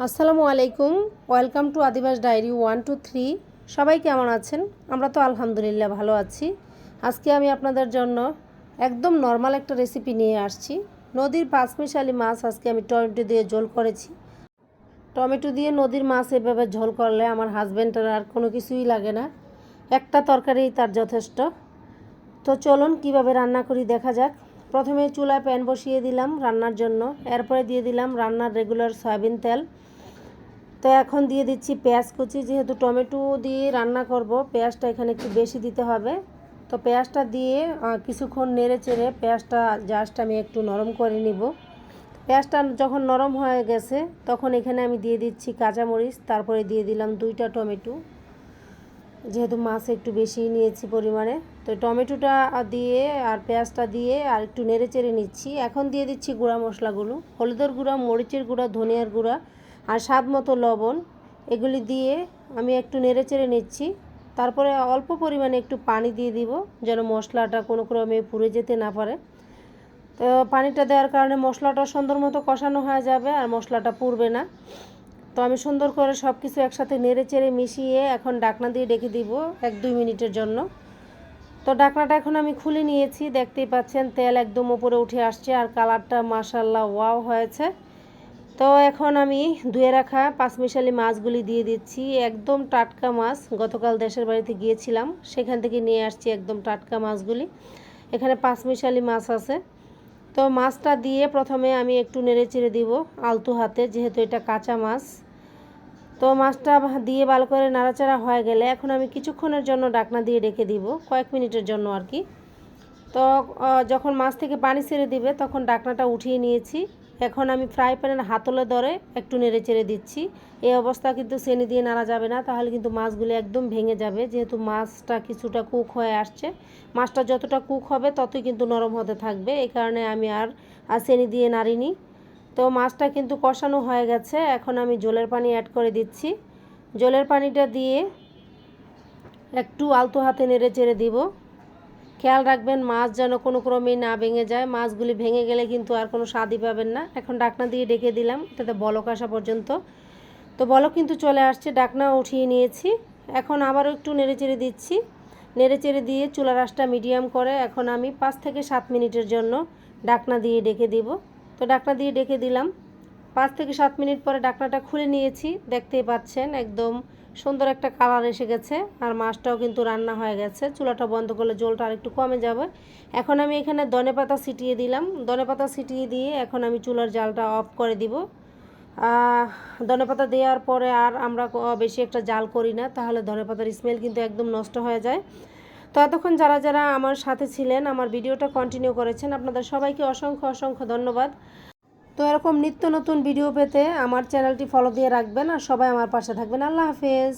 আসসালামু আলাইকুম। Welcome to Adibas diary 1 2 3। সবাই কেমন আছেন? আমরা তো আলহামদুলিল্লাহ ভালো আছি। আজকে আমি আপনাদের জন্য একদম নর্মাল একটা রেসিপি নিয়ে আসছি। নদীর পাঁচমিশালি মাছ আজকে আমি টমেটো দিয়ে ঝোল করেছি। টমেটো দিয়ে নদীর মাছ এভাবে ঝোল করলে আমার হাজব্যান্ডের আর কোনো কিছুই লাগে না, একটা তরকারিই তার যথেষ্ট। তো চলুন কীভাবে রান্না করি দেখা যাক। প্রথমে চুলায় প্যান বসিয়ে দিলাম রান্নার জন্য, এরপরে দিয়ে দিলাম রান্নার রেগুলার সয়াবিন তেল। তো এখন দিয়ে দিচ্ছি পেঁয়াজ কুচি, যেহেতু টমেটো দিয়ে রান্না করব পেঁয়াজটা এখানে একটু বেশি দিতে হবে। তো পেঁয়াজটা দিয়ে কিছুক্ষণ নেড়ে চেড়ে পেঁয়াজটা জাস্ট আমি একটু নরম করে নিব। পেঁয়াজটা যখন নরম হয়ে গেছে তখন এখানে আমি দিয়ে দিচ্ছি কাঁচামরিচ, তারপরে দিয়ে দিলাম 2টা টমেটো, যেহেতু মাছ একটু বেশি নিয়েছি পরিমাণে। তো টমেটোটা দিয়ে আর পেঁয়াজটা দিয়ে আর একটু নেড়ে চেড়ে নিচ্ছি। এখন দিয়ে দিচ্ছি গুঁড়া মশলাগুলো, হলুদের গুঁড়া, মরিচের গুঁড়া, ধনিয়ার গুঁড়া আর স্বাদ মতো লবণ। এগুলি দিয়ে আমি একটু নেড়ে চেড়ে নিচ্ছি। তারপরে অল্প পরিমাণে একটু পানি দিয়ে দিব, যেন মশলাটা কোনো ক্রমে পুড়ে যেতে না পারে। তো পানিটা দেওয়ার কারণে মশলাটা সুন্দর মতো কষানো হয়ে যাবে আর মশলাটা পুড়বে না। তো আমি সুন্দর করে সব কিছু একসাথে নেড়ে চেড়ে মিশিয়ে এখন ঢাকনা দিয়ে ঢেকে দিব 1-2 মিনিটের জন্য। তো ঢাকনাটা এখন আমি খুলে নিয়েছি, দেখতেই পাচ্ছেন তেল একদম উপরে উঠে আসছে আর কালারটা মাশাআল্লাহ ওয়াও হয়েছে। তো এখন আমি ধুয়ে রাখা পাঁচমিশালি মাছগুলি দিয়ে দিচ্ছি, একদম টাটকা মাছ। গতকাল দেশের বাড়িতে গিয়েছিলাম, সেখান থেকে নিয়ে আসছি একদম টাটকা মাছগুলি। এখানে পাঁচমিশালি মাছ আছে। তো মাছটা দিয়ে প্রথমে আমি একটু নেড়ে চেড়ে দিব আলতো হাতে, যেহেতু এটা কাঁচা মাছ। তো মাছটা দিয়ে ভালো করে নাড়াচাড়া হয়ে গেলে এখন আমি কিছুক্ষণের জন্য ঢাকনা দিয়ে রেখে দিব, কয়েক মিনিটের জন্য আর কি। তো যখন মাছ থেকে পানি ছেড়ে দিবে তখন ঢাকনাটা উঠিয়ে নিয়েছি। এখন আমি ফ্রাই প্যানের হাতলে ধরে একটু নেড়ে চেড়ে দিচ্ছি। এই অবস্থা কিন্তু সেনি দিয়ে নাড়া যাবে না, তাহলে কিন্তু মাছগুলো একদম ভেঙে যাবে, যেহেতু মাছটা কিছুটা কুক হয়ে আসছে। মাছটা যতটা কুক হবে ততই কিন্তু নরম হতে থাকবে, এই কারণে আমি আর সেনি দিয়ে নাড়িনি। তো মাছটা কিন্তু কষানো হয়ে গেছে, এখন আমি জলের পানি অ্যাড করে দিচ্ছি। জলের পানিটা দিয়ে একটু আলতো হাতে নেড়ে চেড়ে দিব। খেয়াল রাখবেন মাছ যেন কোনো ক্রমেই না ভেঙে যায়, মাছগুলি ভেঙে গেলে কিন্তু আর কোনো স্বাদই পাবেন না। এখন ঢাকনা দিয়ে ঢেকে দিলাম এটাতে বলক আসা পর্যন্ত। তো বলক কিন্তু চলে আসছে, ঢাকনা উঠিয়ে নিয়েছি। এখন আবারও একটু নেড়ে চেড়ে দিচ্ছি। নেড়ে চেড়ে দিয়ে চুলার আঁচটা মিডিয়াম করে এখন আমি 5 থেকে 7 মিনিটের জন্য ঢাকনা দিয়ে ঢেকে দিব। তো ঢাকনা দিয়ে ঢেকে দিলাম। 5 থেকে 7 মিনিট পরে ঢাকনাটা খুলে নিয়েছি, দেখতেই পাচ্ছেন একদম সুন্দর একটা কালার এসে গেছে আর মাছটাও কিন্তু রান্না হয়ে গেছে। চুলাটা বন্ধ করলে জলটা আর একটু কমে যাবে। এখন আমি এখানে ধনেপাতা ছিটিয়ে দিলাম। ধনেপাতা ছিটিয়ে দিয়ে এখন আমি চুলার জালটা অফ করে দিব। ধনেপাতা দেওয়ার পরে আর আমরা বেশি একটা জাল করি না, তাহলে ধনেপাতার স্মেল কিন্তু একদম নষ্ট হয়ে যায়। তো এতক্ষণ যারা যারা আমার সাথে ছিলেন, আমার ভিডিওটা কন্টিনিউ করেছেন, আপনাদের সবাইকে অসংখ্য অসংখ্য ধন্যবাদ। তো এরকম নিত্য নতুন ভিডিও পেতে আমার চ্যানেলটি ফলো দিয়ে রাখবেন আর সবাই আমার পাশে থাকবেন। আল্লাহ হাফেজ।